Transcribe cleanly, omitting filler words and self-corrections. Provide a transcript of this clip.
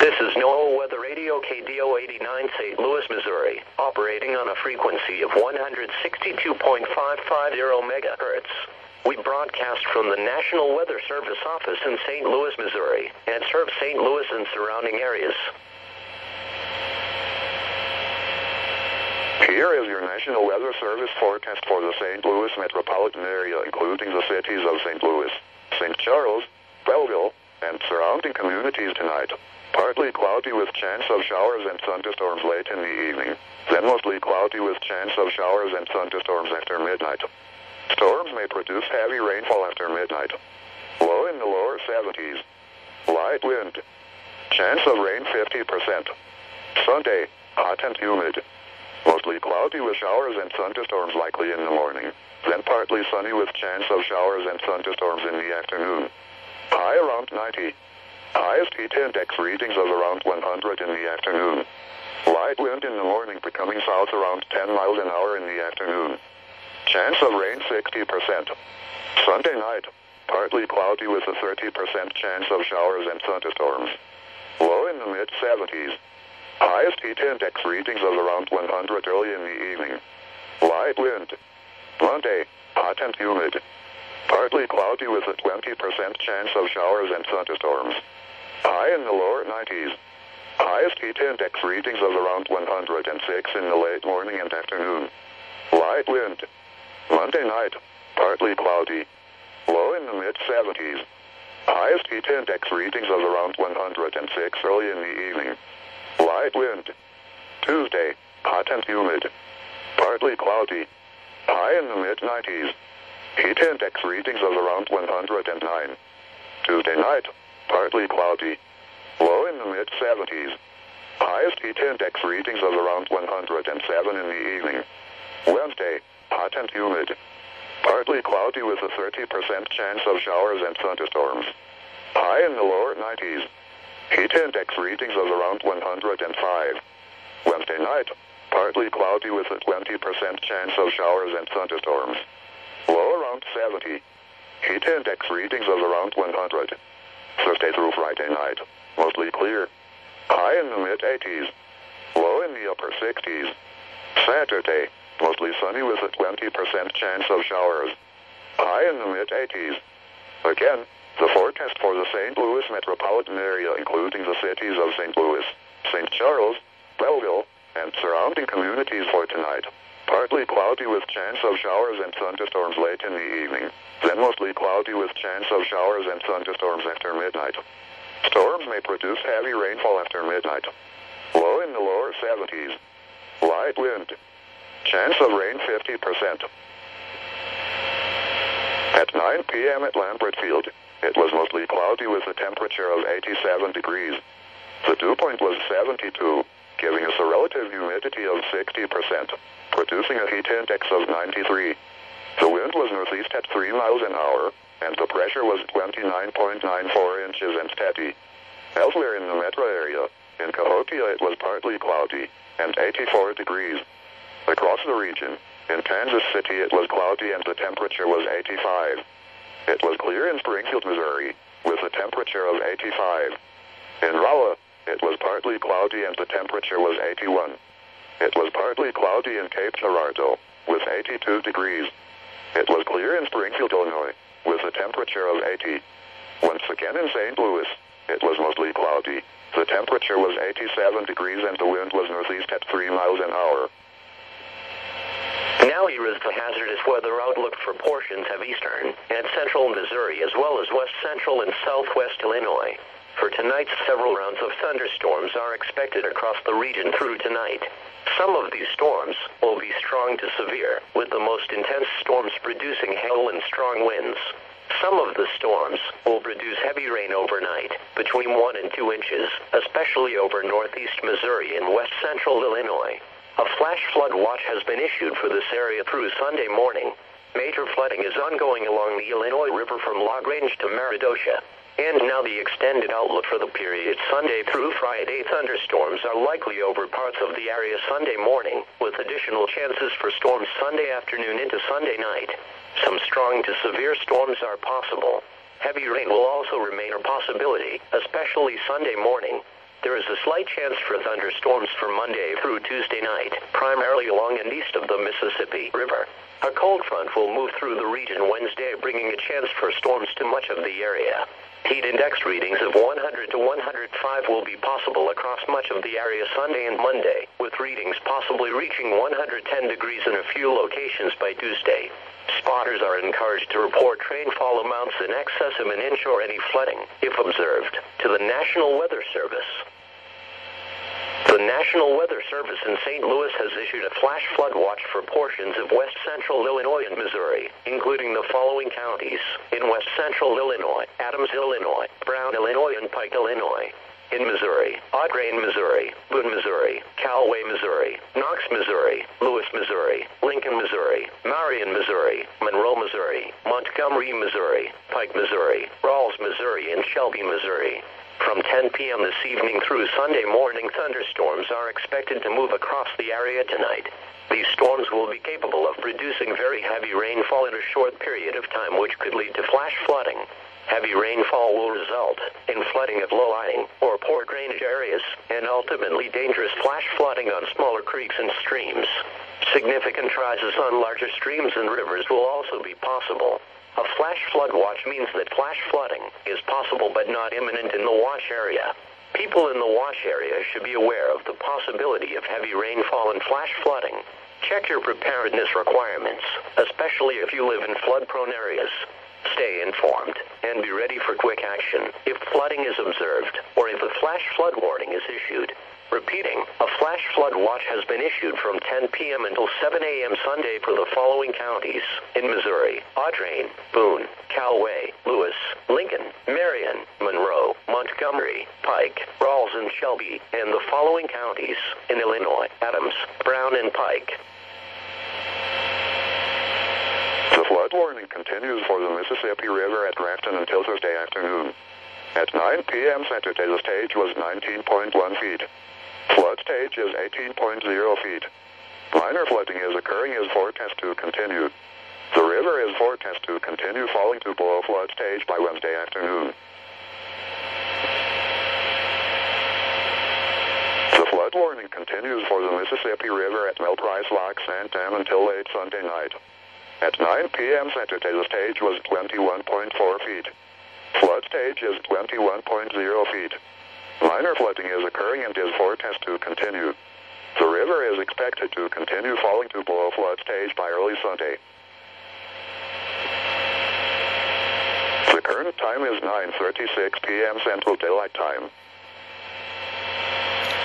This is NOAA Weather Radio KDO 89 St. Louis, Missouri, operating on a frequency of 162.550 megahertz. We broadcast from the National Weather Service office in St. Louis, Missouri, and serve St. Louis and surrounding areas. Here is your National Weather Service forecast for the St. Louis metropolitan area, including the cities of St. Louis, St. Charles, Belleville, and surrounding communities tonight. Partly cloudy with chance of showers and thunderstorms late in the evening. Then mostly cloudy with chance of showers and thunderstorms after midnight. Storms may produce heavy rainfall after midnight. Low in the lower 70s. Light wind. Chance of rain 50%. Sunday, hot and humid. Mostly cloudy with showers and thunderstorms likely in the morning. Then partly sunny with chance of showers and thunderstorms in the afternoon. High around 90. Highest heat index readings of around 100 in the afternoon. Light wind in the morning becoming south around 10 miles an hour in the afternoon. Chance of rain 60%. Sunday night, partly cloudy with a 30% chance of showers and thunderstorms. Low in the mid-70s. Highest heat index readings of around 100 early in the evening. Light wind. Monday, hot and humid. Partly cloudy with a 20% chance of showers and thunderstorms. High in the lower 90s. Highest heat index readings of around 106 in the late morning and afternoon. Light wind. Monday night, partly cloudy. Low in the mid-70s. Highest heat index readings of around 106 early in the evening. Light wind. Tuesday, hot and humid. Partly cloudy. High in the mid-90s. Heat index readings of around 109. Tuesday night, partly cloudy. Low in the mid-70s. Highest heat index readings of around 107 in the evening. Wednesday, hot and humid. Partly cloudy with a 30% chance of showers and thunderstorms. High in the lower 90s. Heat index readings of around 105. Wednesday night, partly cloudy with a 20% chance of showers and thunderstorms. Low around 70. Heat index readings of around 100. Thursday through Friday night, mostly clear. High in the mid-80s. Low in the upper 60s. Saturday, mostly sunny with a 20% chance of showers. High in the mid-80s. Again, the forecast for the St. Louis metropolitan area, including the cities of St. Louis, St. Charles, Belleville, and surrounding communities for tonight. Partly cloudy with chance of showers and thunderstorms late in the evening. Then mostly cloudy with chance of showers and thunderstorms after midnight. Storms may produce heavy rainfall after midnight. Low in the lower 70s. Light wind. Chance of rain 50%. At 9 p.m. at Lambert Field, it was mostly cloudy with a temperature of 87 degrees. The dew point was 72, giving us a relative humidity of 60%, producing a heat index of 93. The wind was northeast at 3 miles an hour, and the pressure was 29.94 inches and steady. Elsewhere in the metro area, in Cahokia it was partly cloudy, and 84 degrees. Across the region, in Kansas City it was cloudy and the temperature was 85. It was clear in Springfield, Missouri, with a temperature of 85. In Rolla, it was partly cloudy and the temperature was 81. It was partly cloudy in Cape Girardeau, with 82 degrees. It was clear in Springfield, Illinois, with a temperature of 80. Once again in St. Louis, it was mostly cloudy. The temperature was 87 degrees and the wind was northeast at 3 miles an hour. Now here is the hazardous weather outlook for portions of eastern and central Missouri as well as west central and southwest Illinois. For tonight, several rounds of thunderstorms are expected across the region through tonight. Some of these storms will be strong to severe, with the most intense storms producing hail and strong winds. Some of the storms will produce heavy rain overnight, between 1 and 2 inches, especially over northeast Missouri and west central Illinois. A flash flood watch has been issued for this area through Sunday morning. Major flooding is ongoing along the Illinois River from La Grange to Meridosha. And now the extended outlook for the period Sunday through Friday. Thunderstorms are likely over parts of the area Sunday morning, with additional chances for storms Sunday afternoon into Sunday night. Some strong to severe storms are possible. Heavy rain will also remain a possibility, especially Sunday morning. There is a slight chance for thunderstorms from Monday through Tuesday night, primarily along and east of the Mississippi River. A cold front will move through the region Wednesday, bringing a chance for storms to much of the area. Heat index readings of 100 to 105 will be possible across much of the area Sunday and Monday, with readings possibly reaching 110 degrees in a few locations by Tuesday. Spotters are encouraged to report rainfall amounts in excess of an inch or any flooding, if observed, to the National Weather Service. The National Weather Service in St. Louis has issued a flash flood watch for portions of west central Illinois and Missouri, including the following counties: in west central Illinois, Adams, Illinois, Brown, Illinois, and Pike, Illinois. In Missouri, Audrain, Missouri, Boone, Missouri, Callaway, Missouri, Knox, Missouri, Lewis, Missouri, Lincoln, Missouri, Marion, Missouri, Monroe, Missouri, Montgomery, Missouri, Pike, Missouri, Rawls, Missouri, and Shelby, Missouri. From 10 p.m. this evening through Sunday morning, thunderstorms are expected to move across the area tonight. These storms will be capable of producing very heavy rainfall in a short period of time, which could lead to flash flooding. Heavy rainfall will result in flooding of low-lying or poor drainage areas, and ultimately dangerous flash flooding on smaller creeks and streams. Significant rises on larger streams and rivers will also be possible. A flash flood watch means that flash flooding is possible but not imminent in the watch area. People in the watch area should be aware of the possibility of heavy rainfall and flash flooding. Check your preparedness requirements, especially if you live in flood-prone areas. Stay informed and be ready for quick action if flooding is observed or if a flash flood warning is issued. Repeating, a flash flood watch has been issued from 10 p.m. until 7 a.m. Sunday for the following counties: in Missouri, Audrain, Boone, Callaway, Lewis, Lincoln, Marion, Monroe, Montgomery, Pike, Rawls, and Shelby, and the following counties: in Illinois, Adams, Brown, and Pike. The flood warning continues for the Mississippi River at Grafton until Thursday afternoon. At 9 p.m. Saturday, the stage was 19.1 feet. Flood stage is 18.0 feet. Minor flooding is occurring is forecast to continue. The river is forecast to continue falling to below flood stage by Wednesday afternoon. The flood warning continues for the Mississippi River at Melprice Lock Sand Dam until late Sunday night. At 9 p.m. Saturday, the stage was 21.4 feet. Flood stage is 21.0 feet. Minor flooding is occurring and is forecast to continue. The river is expected to continue falling to below flood stage by early Sunday. The current time is 9:36 p.m. Central Daylight Time.